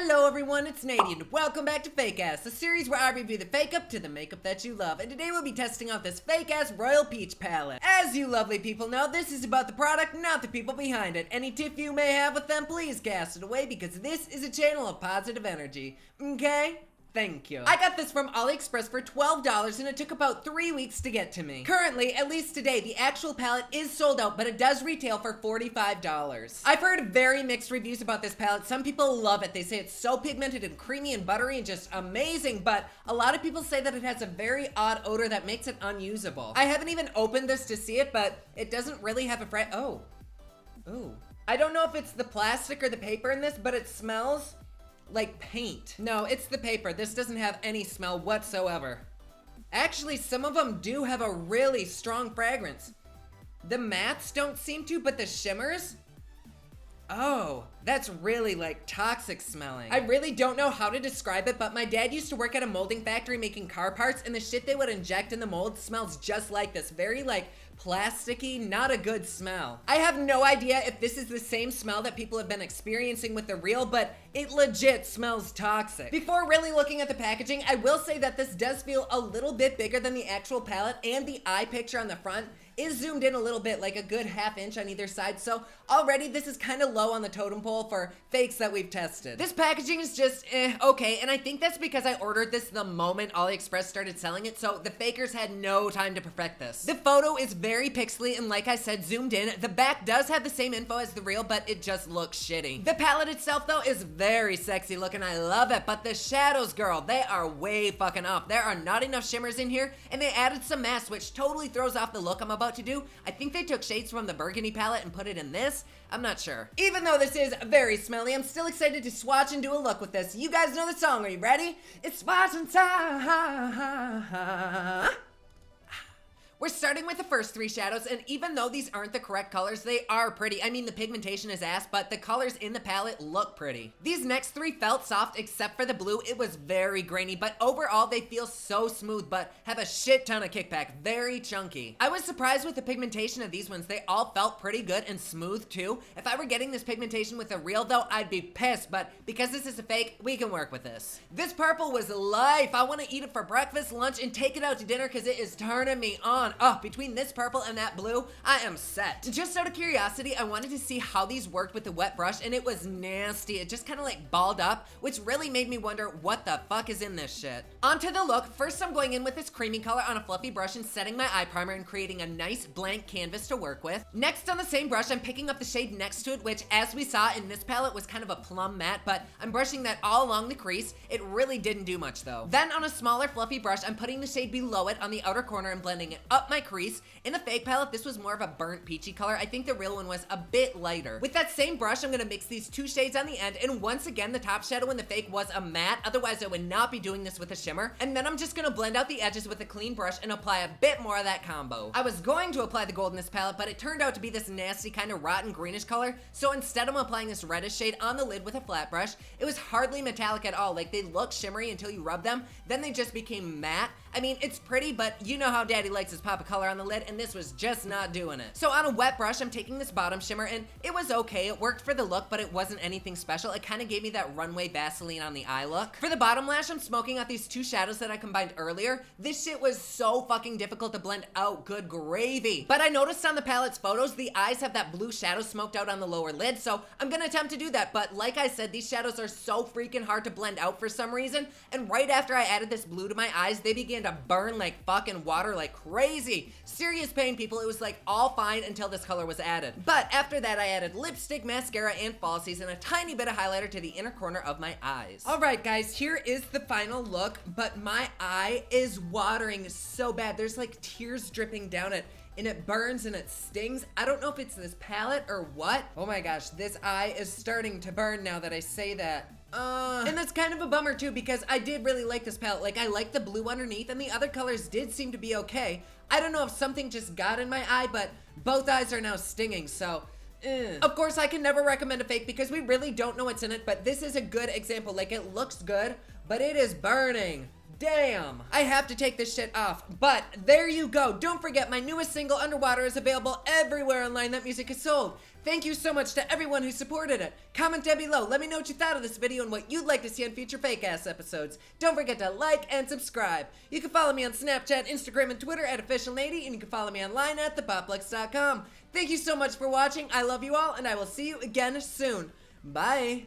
Hello everyone, it's NADI and welcome back to Fake Ass, the series where I review the fake up to the makeup that you love. And today we'll be testing out this fake ass Royal Peach palette. As you lovely people know, this is about the product, not the people behind it. Any tiff you may have with them, please cast it away because this is a channel of positive energy. Okay? Thank you. I got this from AliExpress for $12 and it took about 3 weeks to get to me. Currently, at least today, the actual palette is sold out, but it does retail for $45. I've heard very mixed reviews about this palette. Some people love it. They say it's so pigmented and creamy and buttery and just amazing, but a lot of people say that it has a very odd odor that makes it unusable. I haven't even opened this to see it, but it doesn't really have a Ooh. I don't know if it's the plastic or the paper in this, but it smells like paint. No, it's the paper. This doesn't have any smell whatsoever. Actually, some of them do have a really strong fragrance. The mattes don't seem to, but the shimmers? Oh, that's really like toxic smelling. I really don't know how to describe it, but my dad used to work at a molding factory making car parts, and the shit they would inject in the mold smells just like this. Very like plasticky, not a good smell. I have no idea if this is the same smell that people have been experiencing with the real, but it legit smells toxic. Before really looking at the packaging, I will say that this does feel a little bit bigger than the actual palette, and the eye picture on the front is zoomed in a little bit, like a good ½ inch on either side, so already this is kind of low on the totem pole for fakes that we've tested. This packaging is just okay, and I think that's because I ordered this the moment AliExpress started selling it, so the fakers had no time to perfect this. The photo is very pixely and like I said, zoomed in. The back does have the same info as the real, but it just looks shitty. The palette itself though is very sexy looking, I love it, but the shadows, girl, they are way fucking off. There are not enough shimmers in here, and they added some masks, which totally throws off the look I'm about to do. I think they took shades from the burgundy palette and put it in this. I'm not sure. Even though this is very smelly, I'm still excited to swatch and do a look with this. You guys know the song, are you ready? It's swatching time. We're starting with the first 3 shadows, and even though these aren't the correct colors, they are pretty. I mean, the pigmentation is ass, but the colors in the palette look pretty. These next 3 felt soft, except for the blue. It was very grainy, but overall, they feel so smooth, but have a shit ton of kickback. Very chunky. I was surprised with the pigmentation of these ones. They all felt pretty good and smooth, too. If I were getting this pigmentation with a real, though, I'd be pissed, but because this is a fake, we can work with this. This purple was life. I want to eat it for breakfast, lunch, and take it out to dinner because it is turning me on. Oh, between this purple and that blue, I am set. Just out of curiosity, I wanted to see how these worked with the wet brush, and it was nasty. It just kind of like balled up, which really made me wonder what the fuck is in this shit. Onto the look. First, I'm going in with this creamy color on a fluffy brush and setting my eye primer and creating a nice blank canvas to work with. Next, on the same brush, I'm picking up the shade next to it, which, as we saw in this palette, was kind of a plum matte, but I'm brushing that all along the crease. It really didn't do much, though. Then, on a smaller fluffy brush, I'm putting the shade below it on the outer corner and blending it up my crease. In the fake palette, this was more of a burnt peachy color. I think the real one was a bit lighter. With that same brush, I'm gonna mix these 2 shades on the end, and once again, the top shadow in the fake was a matte. Otherwise, I would not be doing this with a shimmer. And then I'm just gonna blend out the edges with a clean brush and apply a bit more of that combo. I was going to apply the gold in this palette, but it turned out to be this nasty kind of rotten greenish color. So instead, I'm applying this reddish shade on the lid with a flat brush. It was hardly metallic at all. Like, they look shimmery until you rub them. Then they just became matte. I mean, it's pretty, but you know how daddy likes his pop of color on the lid, and this was just not doing it. So on a wet brush, I'm taking this bottom shimmer, and it was okay. It worked for the look, but it wasn't anything special. It kind of gave me that runway Vaseline on the eye look. For the bottom lash, I'm smoking out these 2 shadows that I combined earlier. This shit was so fucking difficult to blend out. Good gravy. But I noticed on the palette's photos, the eyes have that blue shadow smoked out on the lower lid, so I'm gonna attempt to do that. But like I said, these shadows are so freaking hard to blend out for some reason, and right after I added this blue to my eyes, they began to burn like fucking water like crazy. Serious pain, people. It was like all fine until this color was added. But after that, I added lipstick, mascara, and falsies, and a tiny bit of highlighter to the inner corner of my eyes. All right, guys, here is the final look, but my eye is watering so bad. There's like tears dripping down it, and it burns and it stings. I don't know if it's this palette or what. Oh my gosh, this eye is starting to burn now that I say that. And that's kind of a bummer too, because I did really like this palette. Like, I like the blue underneath, and the other colors did seem to be okay. I don't know if something just got in my eye, but both eyes are now stinging, so Of course, I can never recommend a fake because we really don't know what's in it, but this is a good example. Like, it looks good, but it is burning. Damn, I have to take this shit off. But there you go. Don't forget, my newest single, Underwater, is available everywhere online that music is sold. Thank you so much to everyone who supported it. Comment down below, let me know what you thought of this video and what you'd like to see on future fake-ass episodes. Don't forget to like and subscribe. You can follow me on Snapchat, Instagram, and Twitter at officialNADI, and you can follow me online at thepoplux.com. Thank you so much for watching, I love you all, and I will see you again soon. Bye.